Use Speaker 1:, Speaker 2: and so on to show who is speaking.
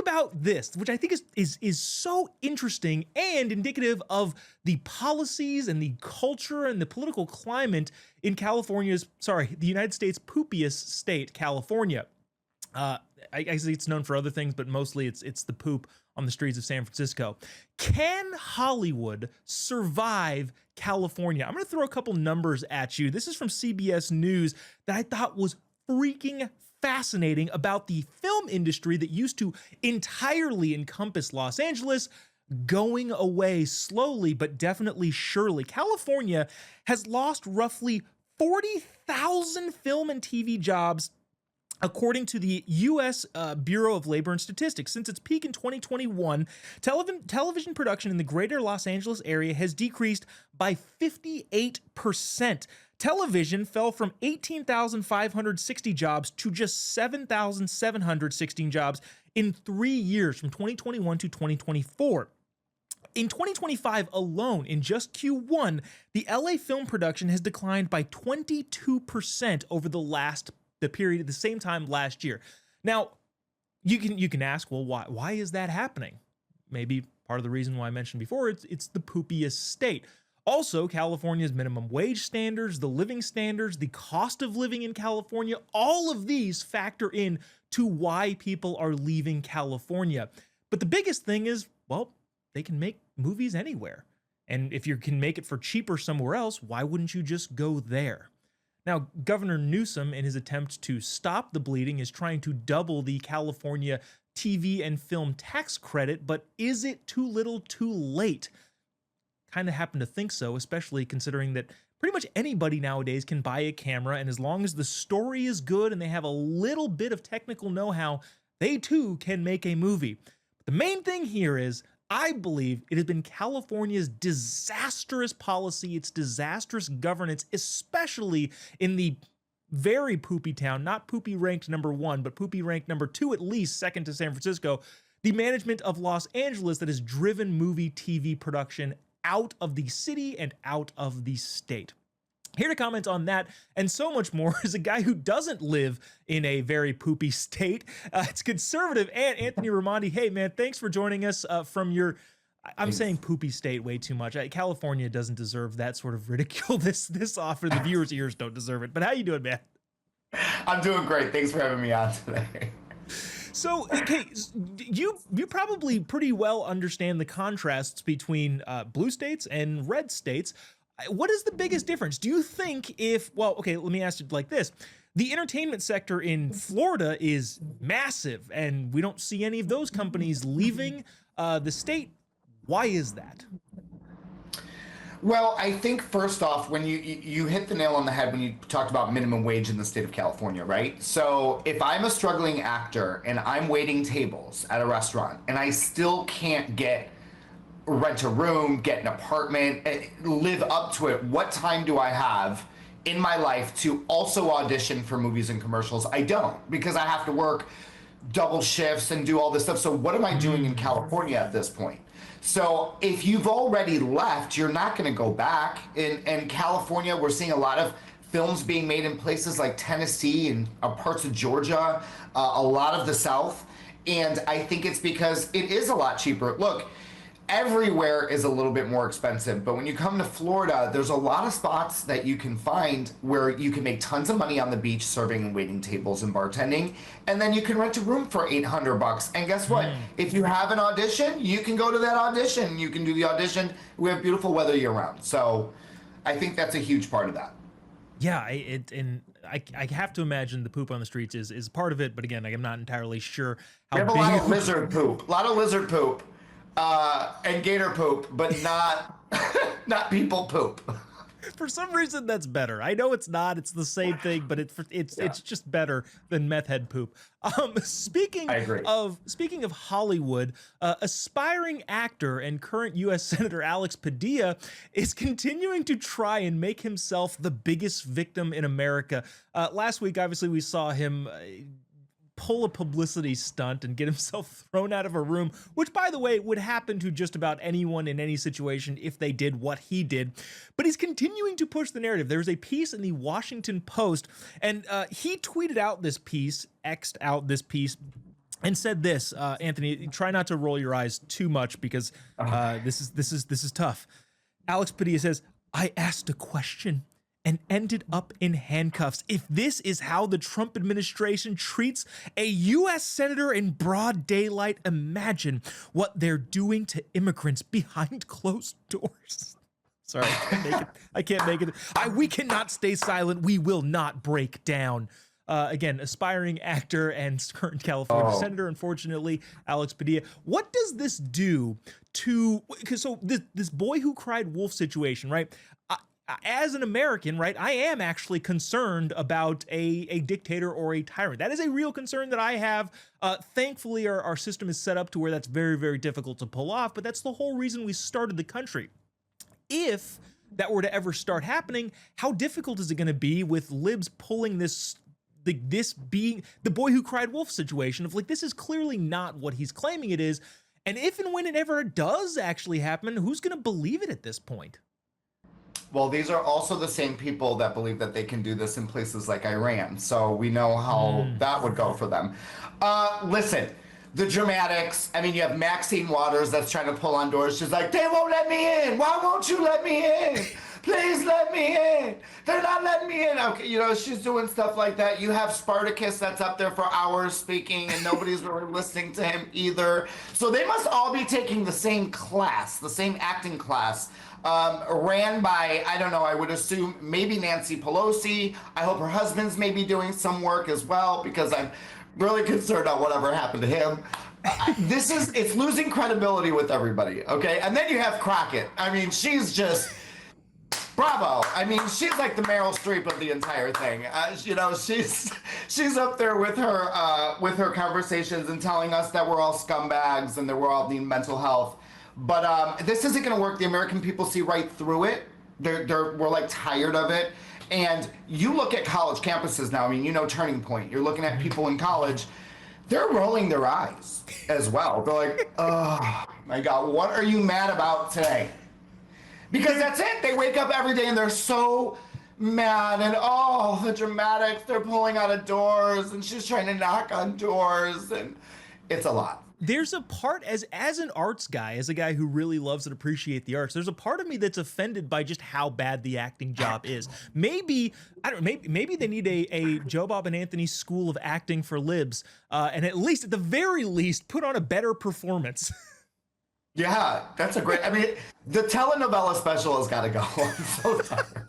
Speaker 1: about this, which I think is so interesting and indicative of the policies and the culture and the political climate in the United States' poopiest state, California. I see it's known for other things, but mostly it's the poop on the streets of San Francisco. Can Hollywood survive California? I'm going to throw a couple numbers at you. This is from CBS News that I thought was freaking fascinating about the film industry that used to entirely encompass Los Angeles going away slowly but definitely surely. California has lost roughly 40,000 film and TV jobs according to the U.S. Bureau of Labor and Statistics. Since its peak in 2021, television production in the greater Los Angeles area has decreased by 58%. Television fell from 18,560 jobs to just 7,716 jobs in 3 years, from 2021 to 2024. In 2025 alone, in just Q1, the LA film production has declined by 22% over the period at the same time last year. Now, you can ask, well, why is that happening? Maybe part of the reason why I mentioned before, it's the poopiest state. Also, California's minimum wage standards, the living standards, the cost of living in California, all of these factor in to why people are leaving California. But the biggest thing is, well, they can make movies anywhere. And if you can make it for cheaper somewhere else, why wouldn't you just go there? Now, Governor Newsom, in his attempt to stop the bleeding, is trying to double the California TV and film tax credit, but is it too little too late? Kind of happen to think so, especially considering that pretty much anybody nowadays can buy a camera, and as long as the story is good and they have a little bit of technical know-how, they too can make a movie. But the main thing here is, I believe it has been California's disastrous policy, its disastrous governance, especially in the very poopy town, not poopy ranked number 1, but poopy ranked number 2, at least second to San Francisco, the management of Los Angeles that has driven movie TV production out of the city and out of the state. Here to comment on that and so much more is a guy who doesn't live in a very poopy state. It's conservative and Anthony Raimondi. Hey, man, thanks for joining us from your, I'm saying poopy state way too much. California doesn't deserve that sort of ridicule this often. The viewers' ears don't deserve it. But how you doing, man?
Speaker 2: I'm doing great. Thanks for having me on today.
Speaker 1: So, okay, you probably pretty well understand the contrasts between blue states and red states. What is the biggest difference? Do you think let me ask you like this. The entertainment sector in Florida is massive, and we don't see any of those companies leaving the state. Why is that?
Speaker 2: Well, I think first off, when you hit the nail on the head when you talked about minimum wage in the state of California, right? So if I'm a struggling actor and I'm waiting tables at a restaurant and I still can't rent a room, get an apartment, live up to it, what time do I have in my life to also audition for movies and commercials? I don't, because I have to work double shifts and do all this stuff. So what am I doing in California at this point? So if you've already left, you're not going to go back. In California, we're seeing a lot of films being made in places like Tennessee and parts of Georgia, a lot of the South. And I think it's because it is a lot cheaper. Look, everywhere is a little bit more expensive, but when you come to Florida, there's a lot of spots that you can find where you can make tons of money on the beach serving and waiting tables and bartending, and then you can rent a room for $800. And guess what? If you have an audition, you can go to that audition. You can do the audition. We have beautiful weather year round. So I think that's a huge part of that.
Speaker 1: Yeah, I have to imagine the poop on the streets is part of it, but again, I'm not entirely sure how
Speaker 2: big. We have a lot of lizard poop. A lot of lizard poop. And gator poop, but not people poop.
Speaker 1: For some reason, that's better. I know it's not. It's the same thing, but it's just better than meth head poop. Speaking of Hollywood, aspiring actor and current U.S. Senator Alex Padilla is continuing to try and make himself the biggest victim in America. Last week, obviously, we saw him pull a publicity stunt and get himself thrown out of a room, which, by the way, would happen to just about anyone in any situation if they did what he did. But he's continuing to push the narrative. There's a piece in the Washington Post, and he tweeted out this piece, X'd out this piece, and said this, Anthony, try not to roll your eyes too much because this is tough. Alex Padilla says, I asked a question and ended up in handcuffs. If this is how the Trump administration treats a U.S. senator in broad daylight, imagine what they're doing to immigrants behind closed doors. Sorry, I can't make it. We cannot stay silent. We will not break down. Again, aspiring actor and current California senator, unfortunately, Alex Padilla. What does this do to, because so this boy who cried wolf situation, right? As an American, right, I am actually concerned about a dictator or a tyrant. That is a real concern that I have. Thankfully, our system is set up to where that's very, very difficult to pull off, but that's the whole reason we started the country. If that were to ever start happening, how difficult is it going to be with libs pulling this being the boy who cried wolf situation of like, this is clearly not what he's claiming it is. And if and when it ever does actually happen, who's going to believe it at this point?
Speaker 2: Well, these are also the same people that believe that they can do this in places like Iran. So we know how that would go for them. Listen, the dramatics. I mean, you have Maxine Waters that's trying to pull on doors. She's like, they won't let me in. Why won't you let me in? Please let me in. They're not letting me in. Okay, you know, she's doing stuff like that. You have Spartacus that's up there for hours speaking and nobody's really listening to him either. So they must all be taking the same class, the same acting class, ran by, I don't know, I would assume maybe Nancy Pelosi. I hope her husband's maybe doing some work as well because I'm really concerned on whatever happened to him. It's losing credibility with everybody, okay? And then you have Crockett. I mean, she's just... Bravo. I mean, she's like the Meryl Streep of the entire thing. You know, she's up there with her conversations and telling us that we're all scumbags and that we're all needing mental health. But this isn't going to work. The American people see right through it. We're like tired of it. And you look at college campuses now. I mean, you know, Turning Point. You're looking at people in college. They're rolling their eyes as well. They're like, oh my God, what are you mad about today? Because that's it. They wake up every day and they're so mad and the dramatics, they're pulling out of doors and she's trying to knock on doors and it's a lot.
Speaker 1: There's a part as an arts guy, as a guy who really loves and appreciates the arts, there's a part of me that's offended by just how bad the acting job is. Maybe they need a Joe Bob and Anthony school of acting for libs, and at the very least, put on a better performance.
Speaker 2: Yeah, that's a great, I mean, the telenovela special has got to go. I'm so tired.